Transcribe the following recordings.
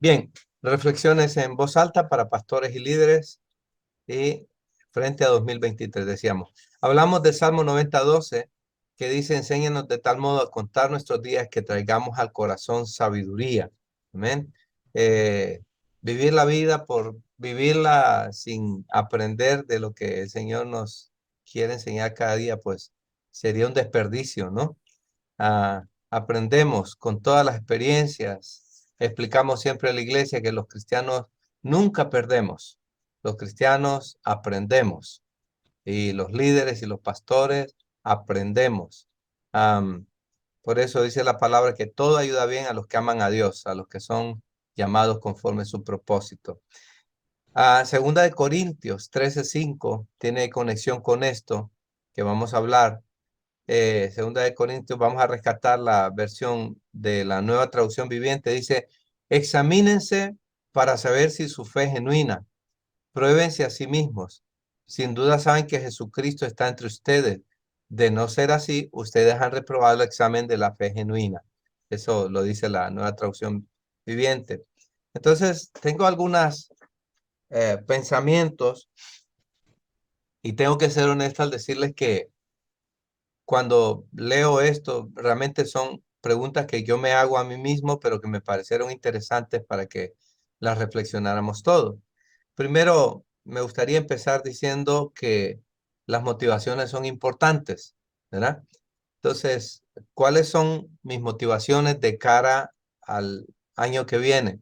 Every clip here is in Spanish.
Bien, reflexiones en voz alta para pastores y líderes y frente a 2023, decíamos. Hablamos del Salmo 90:12, que dice, enséñanos de tal modo a contar nuestros días que traigamos al corazón sabiduría. Amén. Vivir la vida por vivirla sin aprender de lo que el Señor nos quiere enseñar cada día, pues sería un desperdicio, ¿no? Aprendemos con todas las experiencias. Explicamos siempre en la iglesia que los cristianos nunca perdemos. Los cristianos aprendemos y los líderes y los pastores aprendemos. Am, por eso dice la palabra que todo ayuda bien a los que aman a Dios, a los que son llamados conforme a su propósito. Segunda de Corintios 13:5 tiene conexión con esto que vamos a hablar. Segunda de Corintios, vamos a rescatar la versión de la Nueva Traducción Viviente. Dice, examínense para saber si su fe es genuina. Pruébense a sí mismos. Sin duda saben que Jesucristo está entre ustedes. De no ser así, ustedes han reprobado el examen de la fe genuina. Eso lo dice la Nueva Traducción Viviente. Entonces, tengo algunos pensamientos y tengo que ser honesto al decirles que cuando leo esto, realmente son preguntas que yo me hago a mí mismo, pero que me parecieron interesantes para que las reflexionáramos todos. Primero, me gustaría empezar diciendo que las motivaciones son importantes, ¿verdad? Entonces, ¿cuáles son mis motivaciones de cara al año que viene?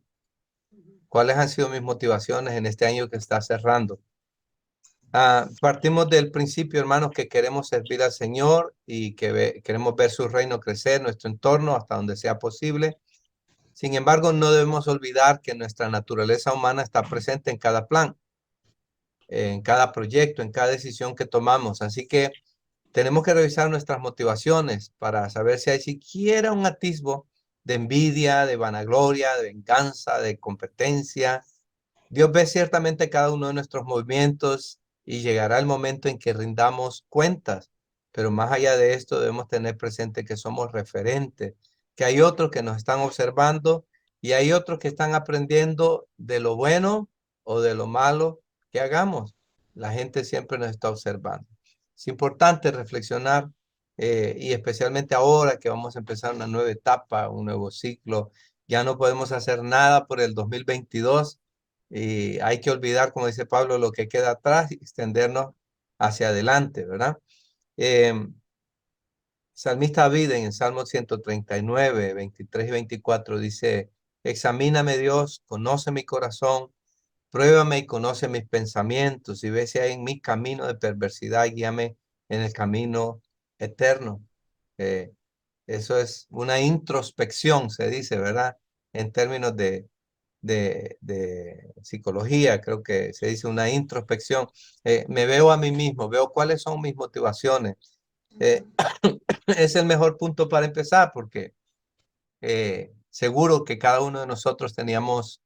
¿Cuáles han sido mis motivaciones en este año que está cerrando? Partimos del principio, hermanos, que queremos servir al Señor y que queremos ver su reino crecer, nuestro entorno, hasta donde sea posible. Sin embargo, no debemos olvidar que nuestra naturaleza humana está presente en cada plan, en cada proyecto, en cada decisión que tomamos. Así que tenemos que revisar nuestras motivaciones para saber si hay siquiera un atisbo de envidia, de vanagloria, de venganza, de competencia. Dios ve ciertamente cada uno de nuestros movimientos y llegará el momento en que rindamos cuentas. Pero más allá de esto, debemos tener presente que somos referentes, que hay otros que nos están observando y hay otros que están aprendiendo de lo bueno o de lo malo que hagamos. La gente siempre nos está observando. Es importante reflexionar y especialmente ahora que vamos a empezar una nueva etapa, un nuevo ciclo. Ya no podemos hacer nada por el 2022 y hay que olvidar, como dice Pablo, lo que queda atrás y extendernos hacia adelante, ¿verdad? Salmista David en el Salmo 139, 23 y 24 dice, examíname Dios, conoce mi corazón, pruébame y conoce mis pensamientos y ve si hay en mi camino de perversidad y guíame en el camino eterno. Eh, Eso es una introspección, se dice, ¿verdad? En términos de psicología, creo que se dice una introspección. Me veo a mí mismo, veo cuáles son mis motivaciones. Eh, es el mejor punto para empezar porque seguro que cada uno de nosotros teníamos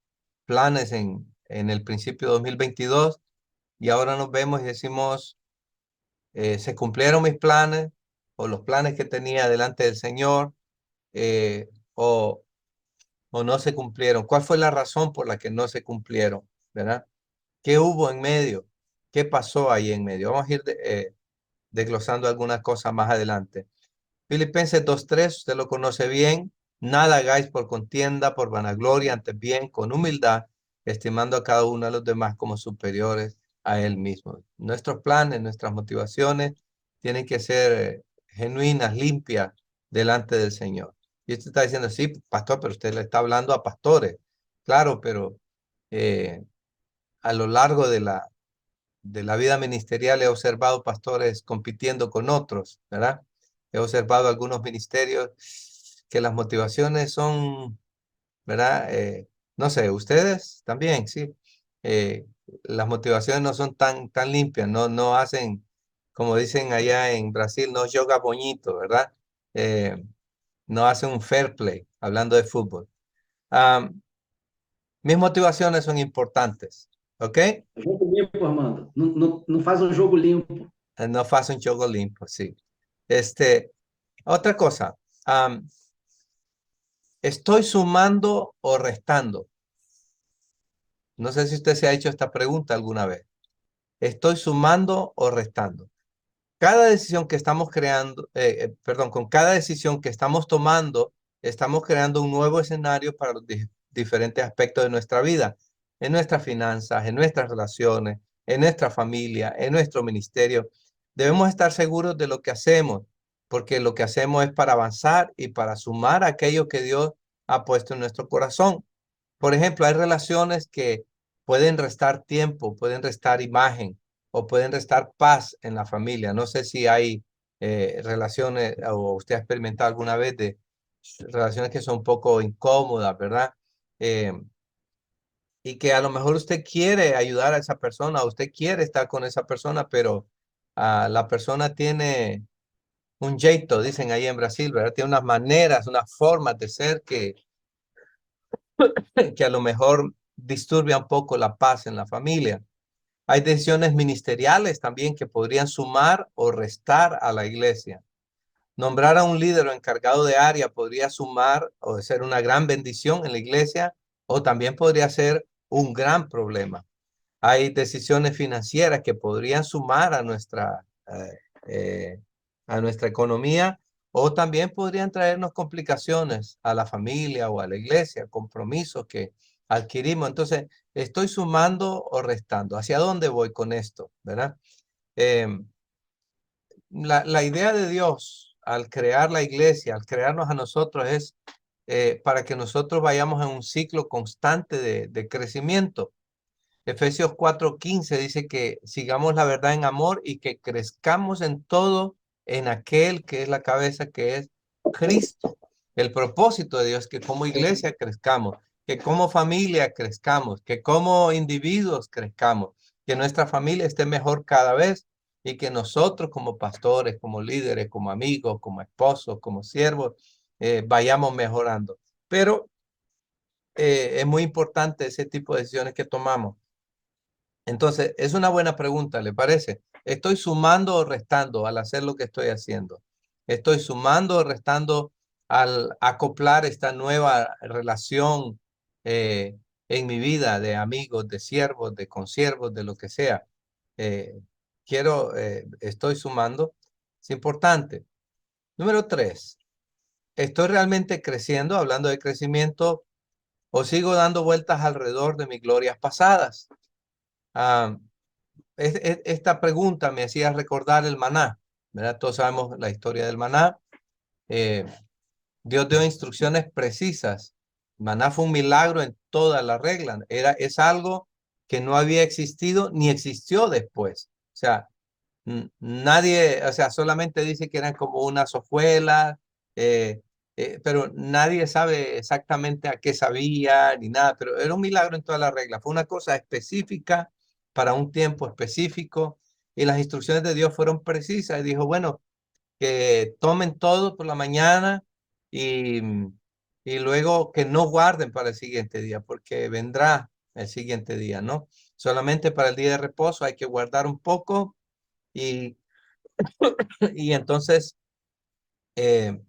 planes en el principio de 2022 y ahora nos vemos y decimos, se cumplieron mis planes o los planes que tenía delante del Señor eh, o, o no se cumplieron. ¿Cuál fue la razón por la que no se cumplieron? ¿Verdad? ¿Qué hubo en medio? ¿Qué pasó ahí en medio? Vamos a ir desglosando algunas cosas más adelante. Filipenses 2:3, usted lo conoce bien. Nada hagáis por contienda, por vanagloria, antes bien, con humildad, estimando a cada uno de los demás como superiores a él mismo. Nuestros planes, nuestras motivaciones tienen que ser genuinas, limpias delante del Señor. Y usted está diciendo, sí, pastor, pero usted le está hablando a pastores. Claro, pero eh, a lo largo de la vida ministerial he observado pastores compitiendo con otros, ¿verdad? He observado algunos ministerios que las motivaciones son, ¿verdad? No sé, ustedes también, sí. Las motivaciones no son tan limpias, no hacen, como dicen allá en Brasil, no joga bonito, ¿verdad? Eh, no hacen un fair play, hablando de fútbol. Am, Mis motivaciones son importantes, ¿ok? Jogo limpo, Armando. Não, não, não faz um jogo limpo. No hace un juego limpio, sí. Otra cosa, ¿estoy sumando o restando? No sé si usted se ha hecho esta pregunta alguna vez. ¿Estoy sumando o restando? Cada decisión que estamos creando, perdón, con cada decisión que estamos tomando, estamos creando un nuevo escenario para los diferentes aspectos de nuestra vida, en nuestras finanzas, en nuestras relaciones, en nuestra familia, en nuestro ministerio. Debemos estar seguros de lo que hacemos, porque lo que hacemos es para avanzar y para sumar aquello que Dios ha puesto en nuestro corazón. Por ejemplo, hay relaciones que pueden restar tiempo, pueden restar imagen o pueden restar paz en la familia. No sé si hay relaciones o usted ha experimentado alguna vez de relaciones que son un poco incómodas, ¿verdad? Eh, y que a lo mejor usted quiere ayudar a esa persona, usted quiere estar con esa persona, pero la persona tiene un jeito, dicen ahí en Brasil, ¿verdad? Tiene unas maneras, unas formas de ser que a lo mejor disturbia un poco la paz en la familia. Hay decisiones ministeriales también que podrían sumar o restar a la iglesia. Nombrar a un líder o encargado de área podría sumar o ser una gran bendición en la iglesia o también podría ser un gran problema. Hay decisiones financieras que podrían sumar a nuestra economía o también podrían traernos complicaciones a la familia o a la iglesia, compromisos que adquirimos. Entonces, ¿estoy sumando o restando? ¿Hacia dónde voy con esto? ¿Verdad? Em, la idea de Dios al crear la iglesia, al crearnos a nosotros, es para que nosotros vayamos en un ciclo constante de crecimiento. Efesios 4:15 dice que sigamos la verdad en amor y que crezcamos en todo en aquel que es la cabeza, que es Cristo. El propósito de Dios es que como iglesia crezcamos, que como familia crezcamos, que como individuos crezcamos, que nuestra familia esté mejor cada vez y que nosotros como pastores, como líderes, como amigos, como esposos, como siervos, vayamos mejorando. Pero es muy importante ese tipo de decisiones que tomamos. Entonces, es una buena pregunta, ¿le parece? ¿Estoy sumando o restando al hacer lo que estoy haciendo? ¿Estoy sumando o restando al acoplar esta nueva relación en mi vida de amigos, de siervos, de consiervos, de lo que sea? Eh, estoy sumando. Es importante. Número 3, ¿estoy realmente creciendo, hablando de crecimiento, o sigo dando vueltas alrededor de mis glorias pasadas? Ah, esta pregunta me hacía recordar el maná, ¿verdad? Todos sabemos la historia del maná. Eh, Dios dio instrucciones precisas. Maná fue un milagro en toda la regla. Es algo que no había existido ni existió después. O sea, nadie, o sea, solamente dice que eran como unas hojuelas, eh, pero nadie sabe exactamente a qué sabía ni nada, pero era un milagro en toda la regla. Fue una cosa específica para un tiempo específico y las instrucciones de Dios fueron precisas. Y dijo, bueno, que tomen todo por la mañana y, y luego que no guarden para el siguiente día, porque vendrá el siguiente día, ¿no? Solamente para el día de reposo hay que guardar un poco y y entonces eh,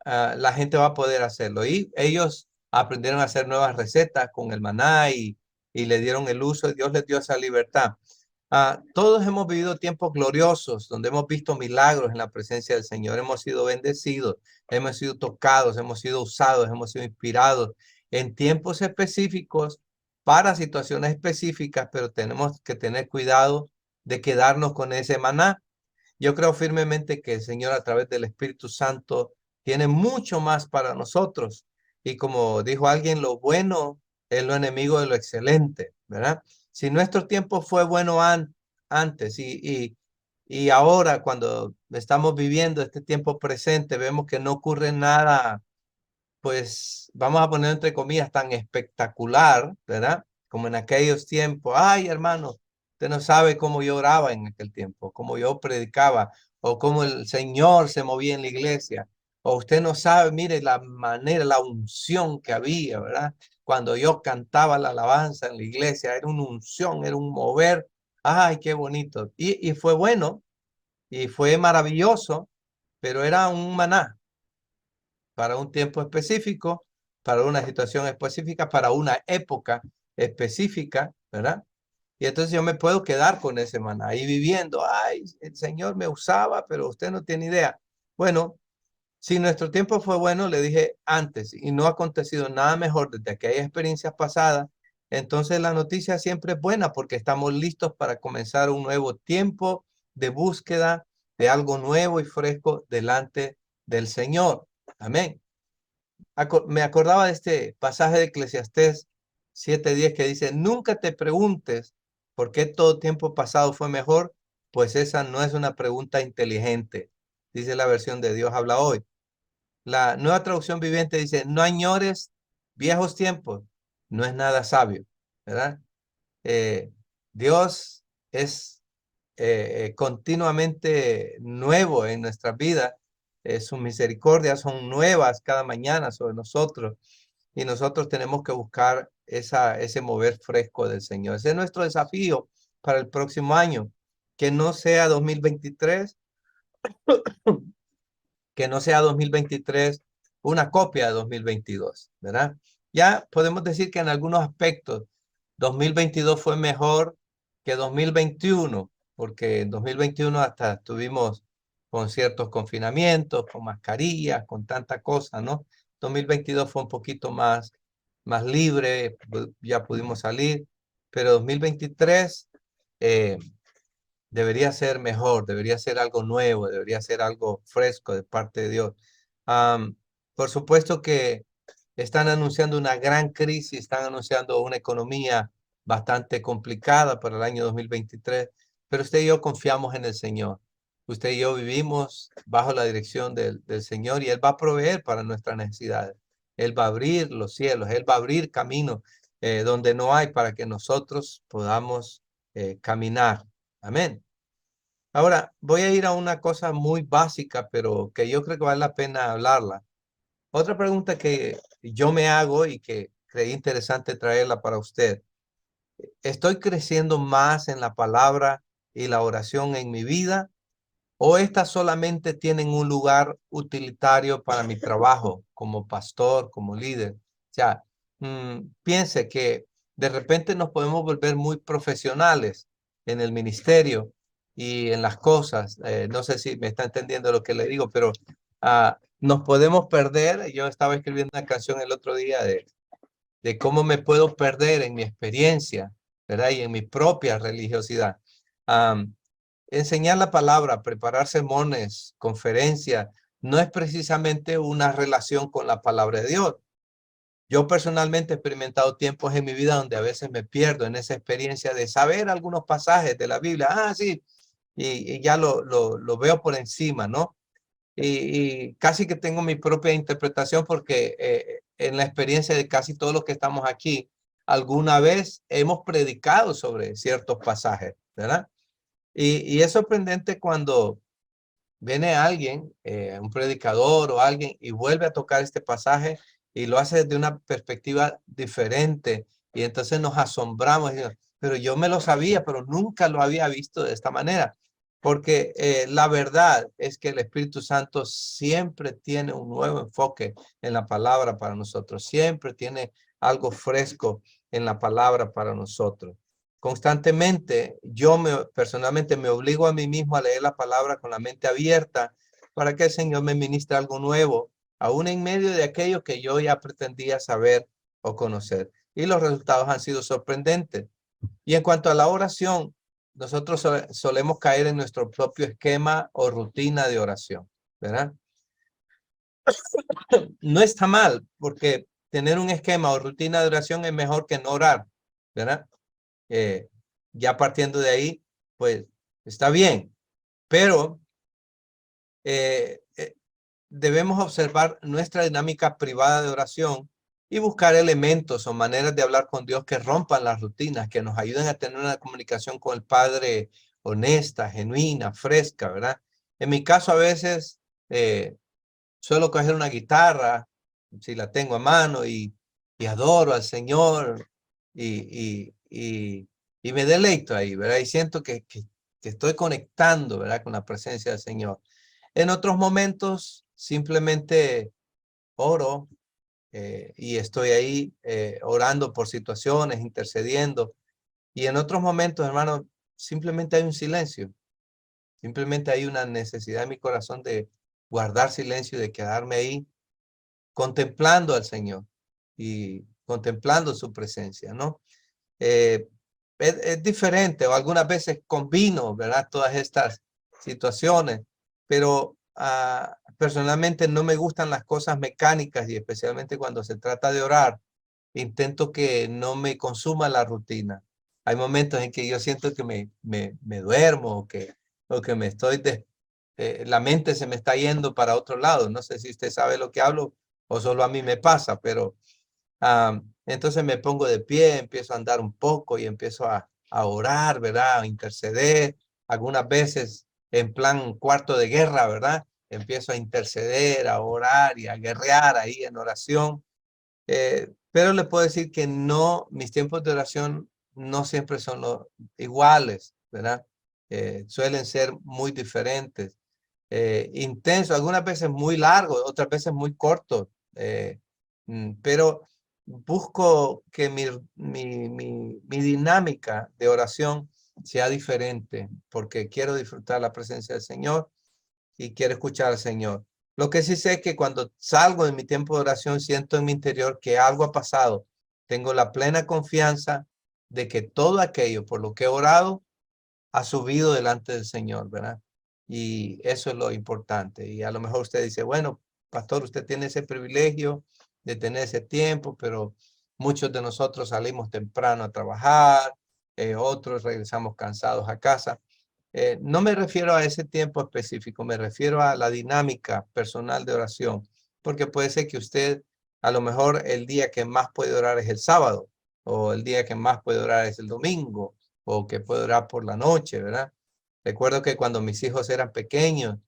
la gente va a poder hacerlo. Y ellos aprendieron a hacer nuevas recetas con el maná y le dieron el uso y Dios les dio esa libertad. Todos hemos vivido tiempos gloriosos donde hemos visto milagros en la presencia del Señor. Hemos sido bendecidos, hemos sido tocados, hemos sido usados, hemos sido inspirados en tiempos específicos para situaciones específicas, pero tenemos que tener cuidado de quedarnos con ese maná. Yo creo firmemente que el Señor a través del Espíritu Santo tiene mucho más para nosotros. Y como dijo alguien, lo bueno es lo enemigo de lo excelente, ¿verdad? Si nuestro tiempo fue bueno antes y ahora cuando estamos viviendo este tiempo presente, vemos que no ocurre nada, pues vamos a poner entre comillas, tan espectacular, ¿verdad? Como en aquellos tiempos. Ay, hermano, usted no sabe cómo yo oraba en aquel tiempo, cómo yo predicaba, o cómo el Señor se movía en la iglesia. O usted no sabe, mire la manera, la unción que había, ¿verdad? Cuando yo cantaba la alabanza en la iglesia, era una unción, era un mover. Ay, qué bonito. Y fue bueno, y fue maravilloso, pero era un maná para un tiempo específico, para una situación específica, para una época. específica, ¿verdad? Y entonces yo me puedo quedar con ese maná ahí viviendo. Ay, el Señor me usaba, pero usted no tiene idea. Bueno, si nuestro tiempo fue bueno, le dije antes, y no ha acontecido nada mejor desde aquellas experiencias pasadas, entonces la noticia siempre es buena porque estamos listos para comenzar un nuevo tiempo de búsqueda de algo nuevo y fresco delante del Señor. Amén. Me acordaba de este pasaje de Eclesiastés 7:10 que dice, nunca te preguntes por qué todo tiempo pasado fue mejor, pues esa no es una pregunta inteligente, dice la versión de Dios habla hoy. La nueva traducción viviente dice, no añores viejos tiempos, no es nada sabio, ¿verdad? Eh, Dios es continuamente nuevo en nuestras vidas. Sus misericordias son nuevas cada mañana sobre nosotros y nosotros tenemos que buscar ese mover fresco del Señor. Ese es nuestro desafío para el próximo año, que no sea 2023, que no sea 2023 una copia de 2022, ¿verdad? Ya podemos decir que en algunos aspectos 2022 fue mejor que 2021, porque en 2021 hasta estuvimos con ciertos confinamientos, con mascarillas, con tanta cosa, ¿no? 2022 fue un poquito más libre, ya pudimos salir, pero 2023 debería ser mejor, debería ser algo nuevo, debería ser algo fresco de parte de Dios. Am, por supuesto que están anunciando una gran crisis, están anunciando una economía bastante complicada para el año 2023, pero usted y yo confiamos en el Señor. Usted y yo vivimos bajo la dirección del Señor y Él va a proveer para nuestras necesidades. Él va a abrir los cielos, Él va a abrir caminos donde no hay para que nosotros podamos caminar. Amén. Ahora, voy a ir a una cosa muy básica, pero que yo creo que vale la pena hablarla. Otra pregunta que yo me hago y que creí interesante traerla para usted. ¿Estoy creciendo más en la palabra y la oración en mi vida? ¿O estas solamente tienen un lugar utilitario para mi trabajo como pastor, como líder? O sea, piense que de repente nos podemos volver muy profesionales en el ministerio y en las cosas. No sé si me está entendiendo lo que le digo, pero nos podemos perder. Yo estaba escribiendo una canción el otro día de cómo me puedo perder en mi experiencia, ¿verdad? Y en mi propia religiosidad. Enseñar la palabra, preparar sermones, conferencias, no es precisamente una relación con la palabra de Dios. Yo personalmente he experimentado tiempos en mi vida donde a veces me pierdo en esa experiencia de saber algunos pasajes de la Biblia. Sí, y ya lo veo por encima, ¿no? Y casi que tengo mi propia interpretación porque en la experiencia de casi todos los que estamos aquí, alguna vez hemos predicado sobre ciertos pasajes, ¿verdad? Y es sorprendente cuando viene alguien, un predicador o alguien, y vuelve a tocar este pasaje y lo hace desde una perspectiva diferente. Y entonces nos asombramos, y decimos, pero yo me lo sabía, pero nunca lo había visto de esta manera. Porque la verdad es que el Espíritu Santo siempre tiene un nuevo enfoque en la palabra para nosotros, siempre tiene algo fresco en la palabra para nosotros. Constantemente, personalmente me obligo a mí mismo a leer la palabra con la mente abierta para que el Señor me ministre algo nuevo, aún en medio de aquello que yo ya pretendía saber o conocer. Y los resultados han sido sorprendentes. Y en cuanto a la oración, nosotros solemos caer en nuestro propio esquema o rutina de oración, ¿verdad? No está mal, porque tener un esquema o rutina de oración es mejor que no orar, ¿verdad? eh, ya partiendo de ahí, pues está bien, pero debemos observar nuestra dinámica privada de oración y buscar elementos o maneras de hablar con Dios que rompan las rutinas, que nos ayuden a tener una comunicación con el Padre honesta, genuina, fresca, ¿verdad? En mi caso, a veces suelo coger una guitarra, si la tengo a mano, y adoro al Señor y me deleito ahí, ¿verdad? Y siento que estoy conectando, ¿verdad? Con la presencia del Señor. En otros momentos simplemente oro, y estoy ahí orando por situaciones, intercediendo. Y en otros momentos, hermano, simplemente hay un silencio. Simplemente hay una necesidad en mi corazón de guardar silencio y de quedarme ahí contemplando al Señor y contemplando su presencia, ¿no? Eh, es diferente, o algunas veces combino, ¿verdad? Todas estas situaciones, pero personalmente no me gustan las cosas mecánicas y especialmente cuando se trata de orar, intento que no me consuma la rutina. Hay momentos en que yo siento que me duermo o que me estoy, la mente se me está yendo para otro lado. No sé si usted sabe lo que hablo o solo a mí me pasa, pero entonces me pongo de pie, empiezo a andar un poco y empiezo a orar, ¿verdad? A interceder. Algunas veces en plan cuarto de guerra, ¿verdad? Empiezo a interceder, a orar y a guerrear ahí en oración. Pero le puedo decir que no, mis tiempos de oración no siempre son iguales, ¿verdad? Suelen ser muy diferentes, intensos, algunas veces muy largos, otras veces muy cortos, pero busco que mi dinámica de oración sea diferente, porque quiero disfrutar la presencia del Señor y quiero escuchar al Señor. Lo que sí sé es que cuando salgo de mi tiempo de oración, siento en mi interior que algo ha pasado. Tengo la plena confianza de que todo aquello por lo que he orado ha subido delante del Señor, ¿verdad? Y eso es lo importante. Y a lo mejor usted dice, bueno, pastor, usted tiene ese privilegio de tener ese tiempo, pero muchos de nosotros salimos temprano a trabajar, otros regresamos cansados a casa. No me refiero a ese tiempo específico, me refiero a la dinámica personal de oración, porque puede ser que usted, a lo mejor el día que más puede orar es el sábado, o el día que más puede orar es el domingo, o que puede orar por la noche, ¿verdad? Recuerdo que cuando mis hijos eran pequeños,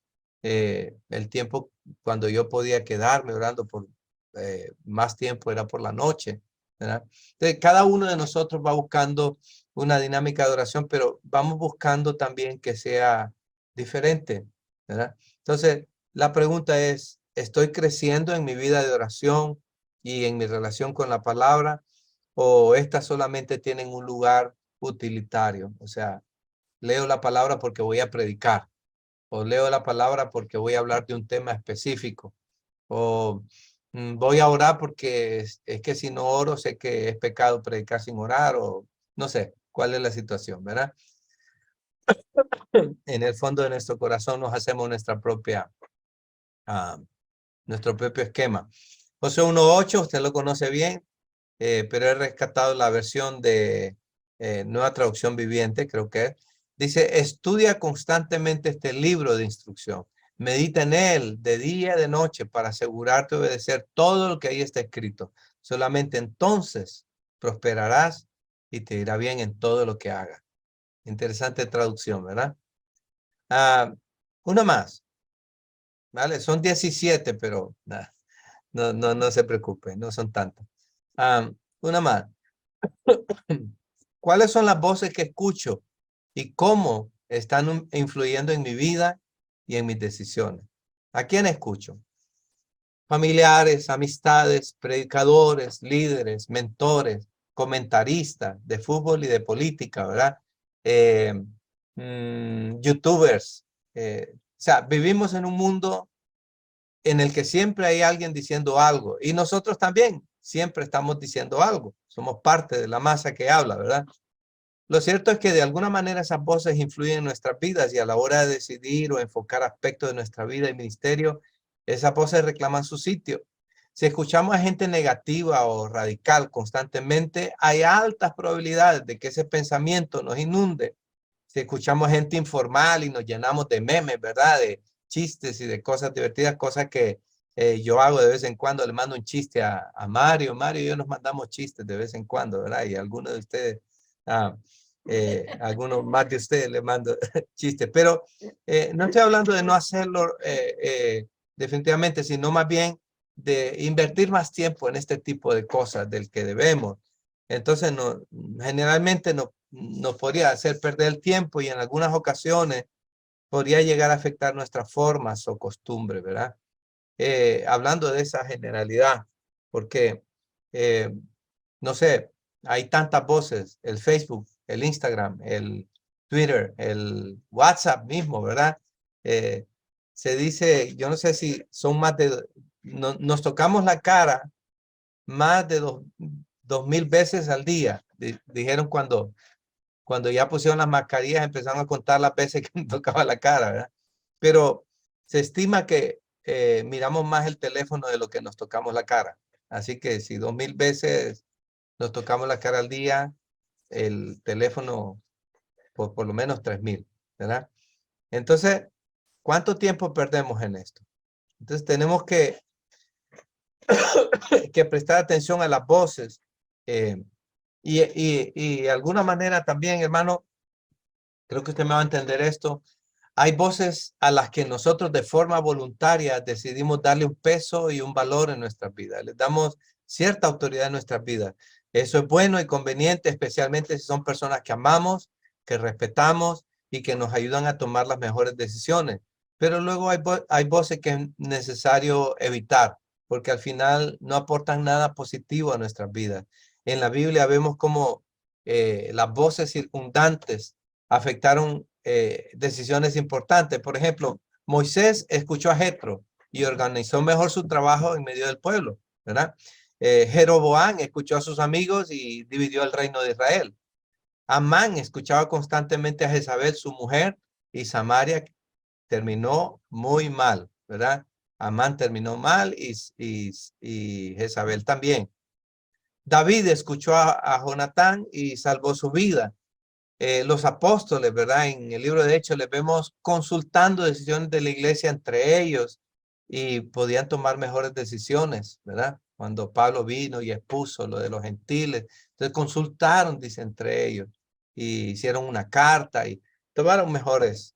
el tiempo cuando yo podía quedarme orando por más tiempo era por la noche, ¿verdad? Entonces, cada uno de nosotros va buscando una dinámica de oración, pero vamos buscando también que sea diferente, ¿verdad? Entonces, la pregunta es, ¿estoy creciendo en mi vida de oración y en mi relación con la palabra? ¿O estas solamente tienen un lugar utilitario? O sea, leo la palabra porque voy a predicar, o leo la palabra porque voy a hablar de un tema específico, o voy a orar porque es que si no oro sé que es pecado predicar sin orar, o no sé cuál es la situación, ¿verdad? En el fondo de nuestro corazón nos hacemos ah, nuestro propio esquema. José 1:8, usted lo conoce bien, pero he rescatado la versión de Nueva Traducción Viviente, creo que es. Dice, estudia constantemente este libro de instrucción. Medita en él de día y de noche para asegurarte de obedecer todo lo que ahí está escrito. Solamente entonces prosperarás y te irá bien en todo lo que hagas. Interesante traducción, ¿verdad? Una más, ¿vale? Son 17, pero no se preocupe, no son tantas. Una más. ¿Cuáles son las voces que escucho y cómo están influyendo en mi vida y en mis decisiones? ¿A quién escucho? Familiares, amistades, predicadores, líderes, mentores, comentaristas de fútbol y de política, ¿verdad? Eh, YouTubers. O sea, vivimos en un mundo en el que siempre hay alguien diciendo algo y nosotros también siempre estamos diciendo algo. Somos parte de la masa que habla, ¿verdad? Lo cierto es que de alguna manera esas voces influyen en nuestras vidas y a la hora de decidir o enfocar aspectos de nuestra vida y ministerio, esas voces reclaman su sitio. Si escuchamos a gente negativa o radical constantemente, hay altas probabilidades de que ese pensamiento nos inunde. Si escuchamos gente informal y nos llenamos de memes, ¿verdad? De chistes y de cosas divertidas, cosas que yo hago de vez en cuando, le mando un chiste a Mario. Mario y yo nos mandamos chistes de vez en cuando, ¿verdad? Y algunos de ustedes, ah, algunos más de ustedes le mando chistes, pero no estoy hablando de no hacerlo definitivamente, sino más bien de invertir más tiempo en este tipo de cosas del que debemos. Entonces, no, generalmente nos podría hacer perder el tiempo y en algunas ocasiones podría llegar a afectar nuestras formas o costumbres, ¿verdad? Hablando de esa generalidad, porque, no sé, hay tantas voces, el Facebook, el Instagram, el Twitter, el WhatsApp mismo, ¿verdad? Se dice, yo no sé si son más de, nos tocamos la cara más de 2000 veces al día. Dijeron cuando ya pusieron las mascarillas, empezaron a contar las veces que me tocaba la cara, ¿verdad? Pero se estima que miramos más el teléfono de lo que nos tocamos la cara. Así que si 2000 veces nos tocamos la cara al día, el teléfono por lo menos 3000, ¿verdad? Entonces, ¿cuánto tiempo perdemos en esto? Entonces tenemos que prestar atención a las voces y de alguna manera también, hermano, creo que usted me va a entender esto. Hay voces a las que nosotros de forma voluntaria decidimos darle un peso y un valor en nuestras vidas. Les damos cierta autoridad en nuestras vidas. Eso es bueno y conveniente, especialmente si son personas que amamos, que respetamos y que nos ayudan a tomar las mejores decisiones. Pero luego hay voces que es necesario evitar, porque al final no aportan nada positivo a nuestras vidas. En la Biblia vemos cómo las voces circundantes afectaron decisiones importantes. Por ejemplo, Moisés escuchó a Jetro y organizó mejor su trabajo en medio del pueblo, ¿verdad? Jeroboam escuchó a sus amigos y dividió el reino de Israel. Amán escuchaba constantemente a Jezabel, su mujer, y Samaria terminó muy mal, ¿verdad? Amán terminó mal y Jezabel también. David escuchó a Jonatán y salvó su vida. Los apóstoles, ¿verdad? En el libro de Hechos les vemos consultando decisiones de la iglesia entre ellos y podían tomar mejores decisiones, ¿verdad? Cuando Pablo vino y expuso lo de los gentiles, entonces consultaron, dice, entre ellos y hicieron una carta y tomaron mejores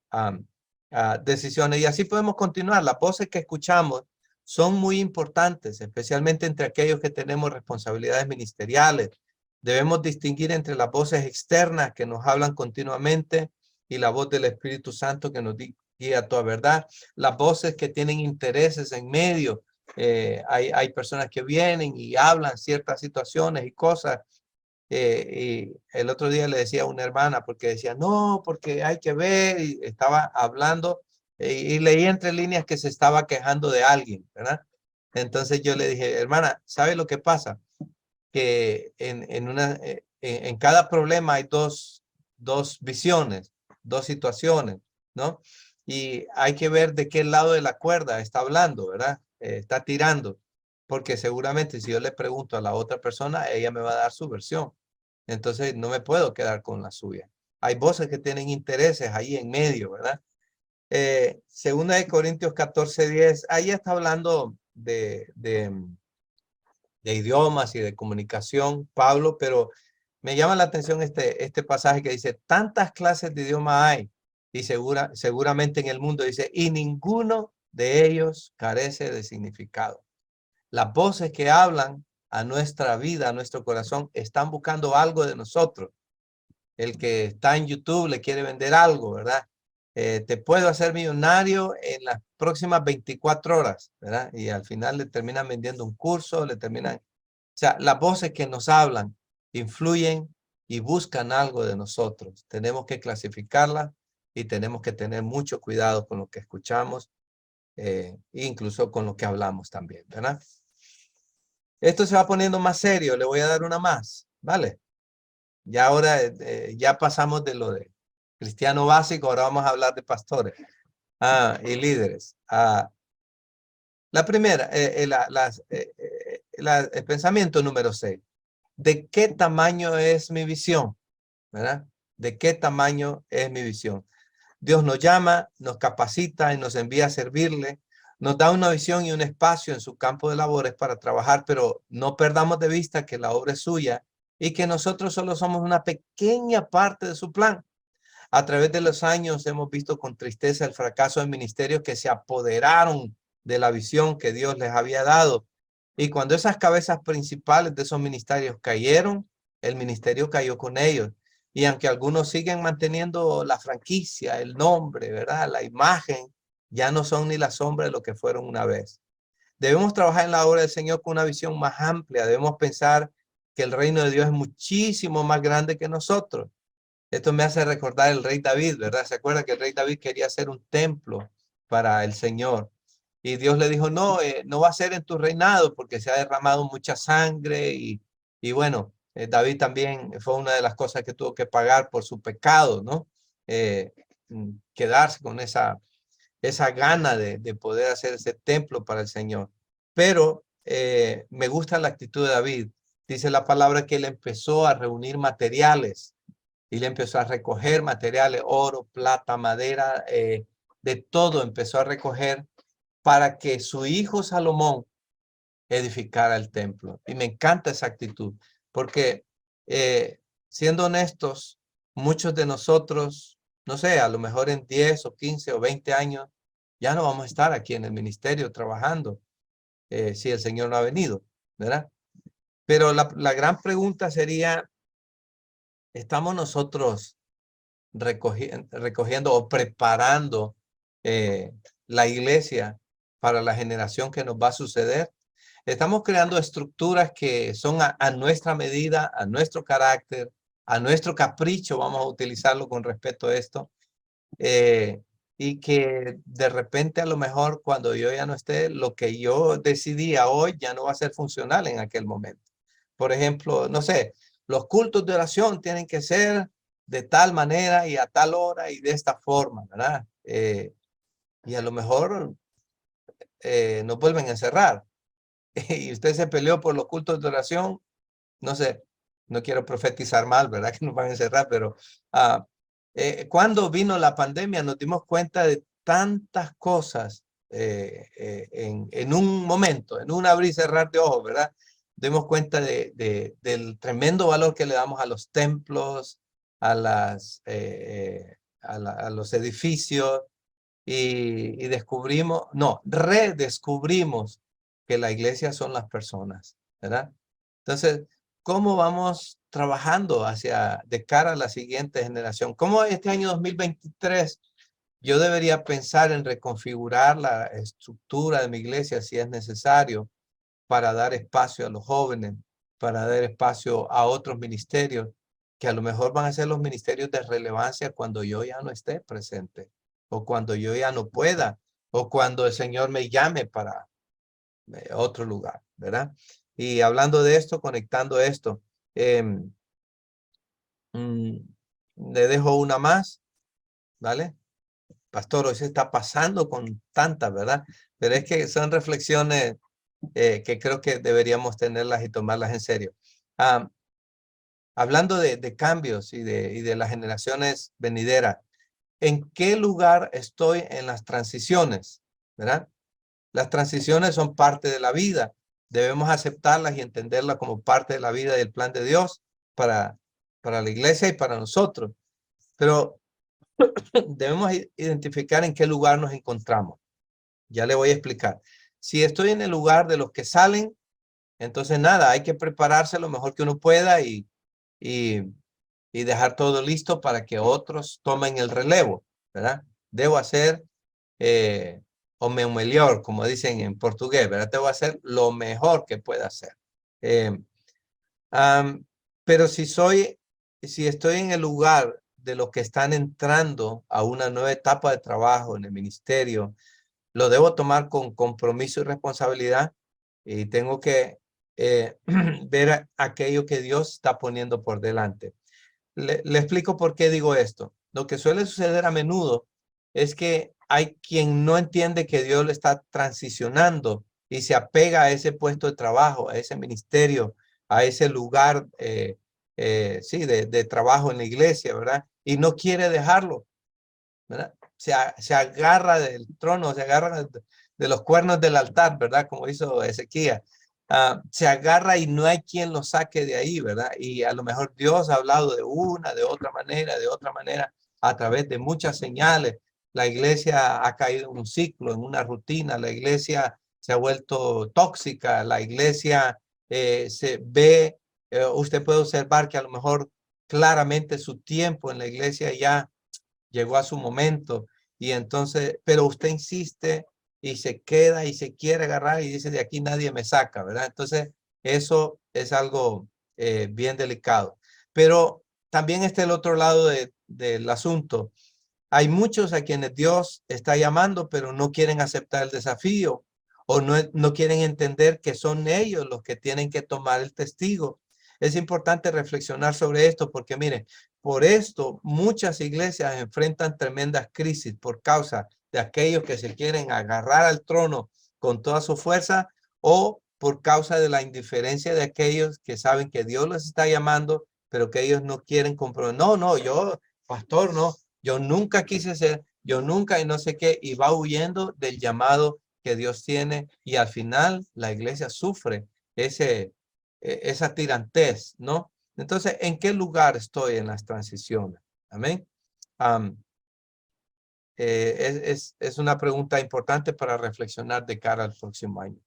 decisiones y así podemos continuar. Las voces que escuchamos son muy importantes, especialmente entre aquellos que tenemos responsabilidades ministeriales. Debemos distinguir entre las voces externas que nos hablan continuamente y la voz del Espíritu Santo que nos guía a toda verdad. Las voces que tienen intereses en medio. Hay personas que vienen y hablan ciertas situaciones y cosas. Y el otro día le decía a una hermana porque decía, no, porque hay que ver. Y estaba hablando y leí entre líneas que se estaba quejando de alguien, ¿verdad? Entonces yo le dije, hermana, ¿sabe lo que pasa? Que en cada problema hay dos visiones, dos situaciones, ¿no? Y hay que ver de qué lado de la cuerda está hablando, ¿verdad? Está tirando, porque seguramente si yo le pregunto a la otra persona, ella me va a dar su versión. Entonces no me puedo quedar con la suya. Hay voces que tienen intereses ahí en medio, ¿verdad? Segunda de Corintios 14:10, ahí está hablando de idiomas y de comunicación, Pablo, pero me llama la atención este pasaje que dice, tantas clases de idioma hay, y seguramente en el mundo dice, y ninguno de ellos carece de significado. Las voces que hablan a nuestra vida, a nuestro corazón, están buscando algo de nosotros. El que está en YouTube le quiere vender algo, ¿verdad? Te puedo hacer millonario en las próximas 24 horas, ¿verdad? Y al final le terminan vendiendo un curso, le terminan... O sea, las voces que nos hablan influyen y buscan algo de nosotros. Tenemos que clasificarlas y tenemos que tener mucho cuidado con lo que escuchamos, incluso con lo que hablamos también, ¿verdad? Esto se va poniendo más serio, le voy a dar una más, ¿vale? Ya ahora ya pasamos de lo de cristiano básico, ahora vamos a hablar de pastores y líderes. La primera, el pensamiento número 6. ¿De qué tamaño es mi visión? ¿Verdad? ¿De qué tamaño es mi visión? Dios nos llama, nos capacita y nos envía a servirle. Nos da una visión y un espacio en su campo de labores para trabajar, pero no perdamos de vista que la obra es suya y que nosotros solo somos una pequeña parte de su plan. A través de los años hemos visto con tristeza el fracaso de ministerios que se apoderaron de la visión que Dios les había dado. Y cuando esas cabezas principales de esos ministerios cayeron, el ministerio cayó con ellos. Y aunque algunos siguen manteniendo la franquicia, el nombre, ¿verdad? La imagen, ya no son ni la sombra de lo que fueron una vez. Debemos trabajar en la obra del Señor con una visión más amplia. Debemos pensar que el reino de Dios es muchísimo más grande que nosotros. Esto me hace recordar el rey David, ¿verdad? ¿Se acuerda que el rey David quería hacer un templo para el Señor? Y Dios le dijo, no, no va a ser en tu reinado porque se ha derramado mucha sangre. Y bueno, David también fue una de las cosas que tuvo que pagar por su pecado, ¿no? Quedarse con esa gana de poder hacer ese templo para el Señor. Pero me gusta la actitud de David. Dice la palabra que él empezó a reunir materiales y le empezó a recoger materiales, oro, plata, madera, de todo empezó a recoger para que su hijo Salomón edificara el templo. Y me encanta esa actitud, porque siendo honestos, muchos de nosotros, no sé, a lo mejor en 10 o 15 o 20 años, ya no vamos a estar aquí en el ministerio trabajando, si el Señor no ha venido, ¿verdad? Pero la gran pregunta sería, ¿estamos nosotros recogiendo o preparando la iglesia para la generación que nos va a suceder? Estamos creando estructuras que son a nuestra medida, a nuestro carácter, a nuestro capricho, vamos a utilizarlo con respecto a esto, y que de repente a lo mejor cuando yo ya no esté, lo que yo decidía hoy ya no va a ser funcional en aquel momento. Por ejemplo, no sé, los cultos de oración tienen que ser de tal manera y a tal hora y de esta forma, ¿verdad? Y a lo mejor nos vuelven a encerrar y usted se peleó por los cultos de oración, no sé, no quiero profetizar mal, ¿verdad? Que nos van a encerrar, pero cuando vino la pandemia nos dimos cuenta de tantas cosas en un momento, en un abrir y cerrar de ojos, ¿verdad? Dimos cuenta del tremendo valor que le damos a los templos, a los edificios, y descubrimos, no, redescubrimos que la iglesia son las personas, ¿verdad? Entonces, ¿cómo vamos trabajando de cara a la siguiente generación? ¿Cómo este año 2023 yo debería pensar en reconfigurar la estructura de mi iglesia si es necesario para dar espacio a los jóvenes, para dar espacio a otros ministerios que a lo mejor van a ser los ministerios de relevancia cuando yo ya no esté presente o cuando yo ya no pueda o cuando el Señor me llame para otro lugar, ¿verdad? Y hablando de esto, conectando esto, mm, le dejo una más, ¿vale? Pastor, hoy se está pasando con tantas, ¿verdad? Pero es que son reflexiones que creo que deberíamos tenerlas y tomarlas en serio. Hablando de cambios y de las generaciones venideras, ¿en qué lugar estoy en las transiciones? ¿Verdad? Las transiciones son parte de la vida. Debemos aceptarlas y entenderlas como parte de la vida y el plan de Dios para, para la iglesia y para nosotros. Pero debemos identificar en qué lugar nos encontramos. Ya le voy a explicar. Si estoy en el lugar de los que salen, entonces nada, hay que prepararse lo mejor que uno pueda y, y dejar todo listo para que otros tomen el relevo, ¿verdad? Debo hacer o mejor, como dicen en portugués, ¿verdad? Debo hacer lo mejor que pueda hacer. Eh, pero si estoy en el lugar de los que están entrando a una nueva etapa de trabajo en el ministerio, lo debo tomar con compromiso y responsabilidad y tengo que ver aquello que Dios está poniendo por delante. Le explico por qué digo esto. Lo que suele suceder a menudo es que hay quien no entiende que Dios le está transicionando y se apega a ese puesto de trabajo, a ese ministerio, a ese lugar sí, de trabajo en la iglesia, ¿verdad? Y no quiere dejarlo, ¿verdad? Se agarra del trono, se agarra de los cuernos del altar, ¿verdad? Como hizo Ezequías. Se agarra y no hay quien lo saque de ahí, ¿verdad? Y a lo mejor Dios ha hablado de una, de otra manera, a través de muchas señales. La iglesia ha caído en un ciclo, en una rutina. La iglesia se ha vuelto tóxica. La iglesia se ve, usted puede observar que a lo mejor claramente su tiempo en la iglesia ya llegó a su momento y entonces, pero usted insiste y se queda y se quiere agarrar y dice, de aquí nadie me saca, ¿verdad? Entonces, eso es algo bien delicado. Pero también está el otro lado del asunto. Hay muchos a quienes Dios está llamando, pero no quieren aceptar el desafío o no quieren entender que son ellos los que tienen que tomar el testigo. Es importante reflexionar sobre esto porque, miren, por esto muchas iglesias enfrentan tremendas crisis por causa de aquellos que se quieren agarrar al trono con toda su fuerza o por causa de la indiferencia de aquellos que saben que Dios los está llamando, pero que ellos no quieren comprometer. No, yo, pastor, no, yo nunca quise ser, yo nunca y no sé qué, y va huyendo del llamado que Dios tiene y al final la iglesia sufre esa tirantez, ¿no? Entonces, ¿en qué lugar estoy en las transiciones? Amén. Um, es una pregunta importante para reflexionar de cara al próximo año,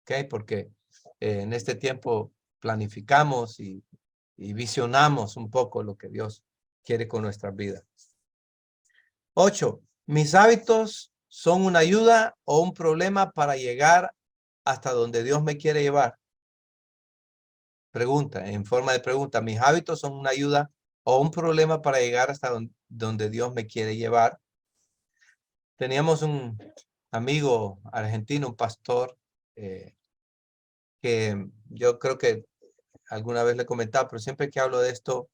¿ok? Porque en este tiempo planificamos y visionamos un poco lo que Dios quiere con nuestra vida. 8. ¿Mis hábitos son una ayuda o un problema para llegar hasta donde Dios me quiere llevar? Pregunta, en forma de pregunta. ¿Mis hábitos son una ayuda o un problema para llegar hasta donde Dios me quiere llevar? Teníamos un amigo argentino, un pastor, que yo creo que alguna vez le he comentado, pero siempre que hablo de esto,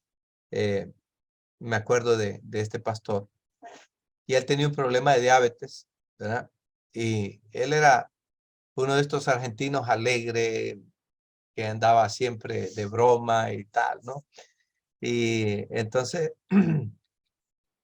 me acuerdo de este pastor. Y él tenía un problema de diabetes, ¿verdad? Y él era uno de estos argentinos alegre, que andaba siempre de broma y tal, ¿no? Y entonces,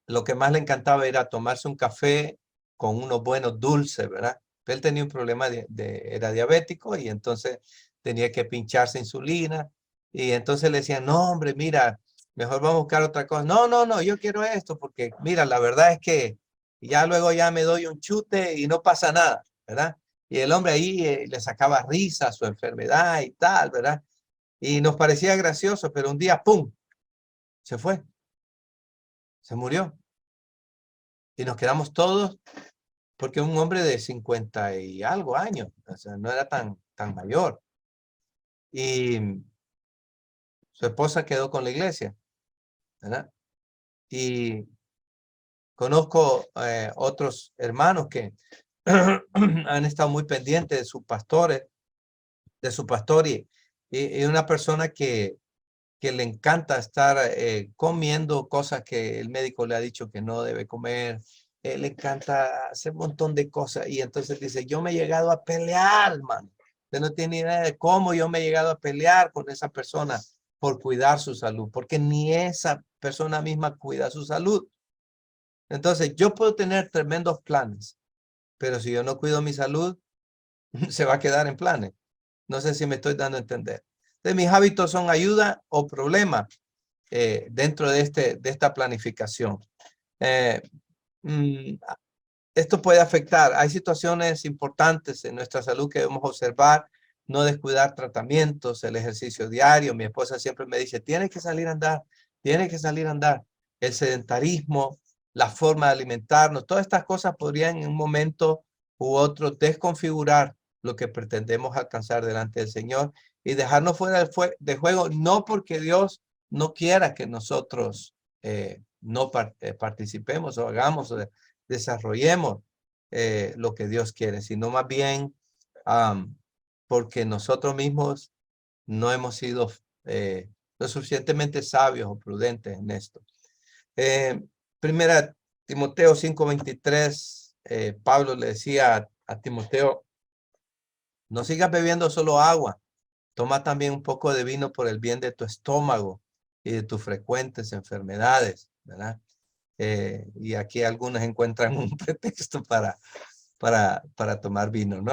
lo que más le encantaba era tomarse un café con unos buenos dulces, ¿verdad? Él tenía un problema era diabético y entonces tenía que pincharse insulina. Y entonces le decían, no, hombre, mira, mejor vamos a buscar otra cosa. No, yo quiero esto porque, mira, la verdad es que ya luego ya me doy un chute y no pasa nada, ¿verdad? Y el hombre ahí le sacaba risa a su enfermedad y tal, ¿verdad? Y nos parecía gracioso, pero un día, ¡pum!, se fue, se murió. Y nos quedamos todos, porque un hombre de 50 y algo años, o sea, no era tan mayor. Y su esposa quedó con la iglesia, ¿verdad? Y conozco otros hermanos que han estado muy pendientes de sus pastores, de su pastor y una persona que le encanta estar comiendo cosas que el médico le ha dicho que no debe comer. Le encanta hacer un montón de cosas y entonces dice, yo me he llegado a pelear, man. Usted no tiene idea de cómo yo me he llegado a pelear con esa persona por cuidar su salud, porque ni esa persona misma cuida su salud. Entonces, yo puedo tener tremendos planes, pero si yo no cuido mi salud, se va a quedar en planes. No sé si me estoy dando a entender. Entonces, mis hábitos son ayuda o problema dentro de esta planificación. Eh, mm, Esto puede afectar. Hay situaciones importantes en nuestra salud que debemos observar, no descuidar tratamientos, el ejercicio diario. Mi esposa siempre me dice, tienes que salir a andar, tienes que salir a andar. El sedentarismo, la forma de alimentarnos, todas estas cosas podrían en un momento u otro desconfigurar lo que pretendemos alcanzar delante del Señor y dejarnos fuera de juego, no porque Dios no quiera que nosotros no participemos o hagamos o desarrollemos lo que Dios quiere, sino más bien porque nosotros mismos no hemos sido lo suficientemente sabios o prudentes en esto. Primera Timoteo 5:23, Pablo le decía a Timoteo, no sigas bebiendo solo agua, toma también un poco de vino por el bien de tu estómago y de tus frecuentes enfermedades, ¿verdad? Y aquí algunos encuentran un pretexto para tomar vino, ¿no?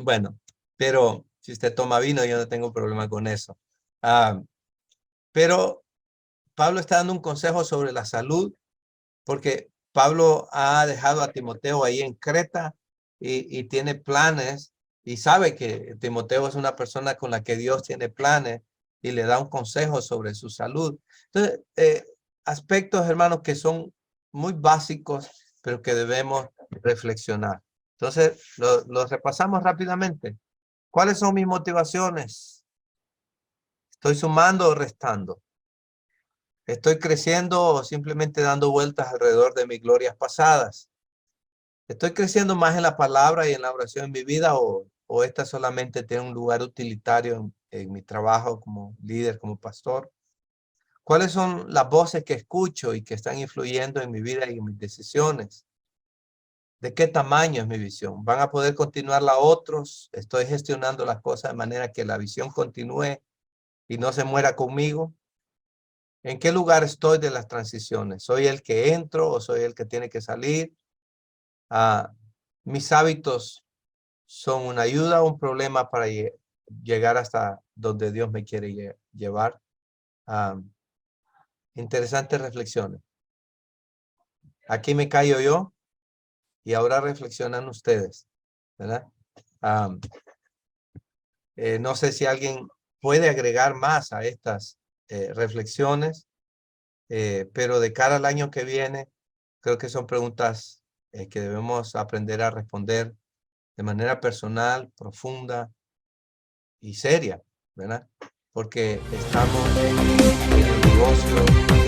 Bueno, pero si usted toma vino, yo no tengo problema con eso. Pero Pablo está dando un consejo sobre la salud, porque Pablo ha dejado a Timoteo ahí en Creta y tiene planes y sabe que Timoteo es una persona con la que Dios tiene planes y le da un consejo sobre su salud. Entonces, aspectos, hermanos, que son muy básicos, pero que debemos reflexionar. Entonces, lo repasamos rápidamente. ¿Cuáles son mis motivaciones? ¿Estoy sumando o restando? ¿Estoy creciendo o simplemente dando vueltas alrededor de mis glorias pasadas? ¿Estoy creciendo más en la palabra y en la oración en mi vida o esta solamente tiene un lugar utilitario en mi trabajo como líder, como pastor? ¿Cuáles son las voces que escucho y que están influyendo en mi vida y en mis decisiones? ¿De qué tamaño es mi visión? ¿Van a poder continuarla otros? ¿Estoy gestionando las cosas de manera que la visión continúe y no se muera conmigo? ¿En qué lugar estoy de las transiciones? ¿Soy el que entro o soy el que tiene que salir? ¿Mis hábitos son una ayuda o un problema para llegar hasta donde Dios me quiere llevar? Interesantes reflexiones. Aquí me callo yo y ahora reflexionan ustedes, ¿verdad? No sé si alguien puede agregar más a estas reflexiones, pero de cara al año que viene, creo que son preguntas que debemos aprender a responder de manera personal, profunda y seria, ¿verdad? Porque estamos en el negocio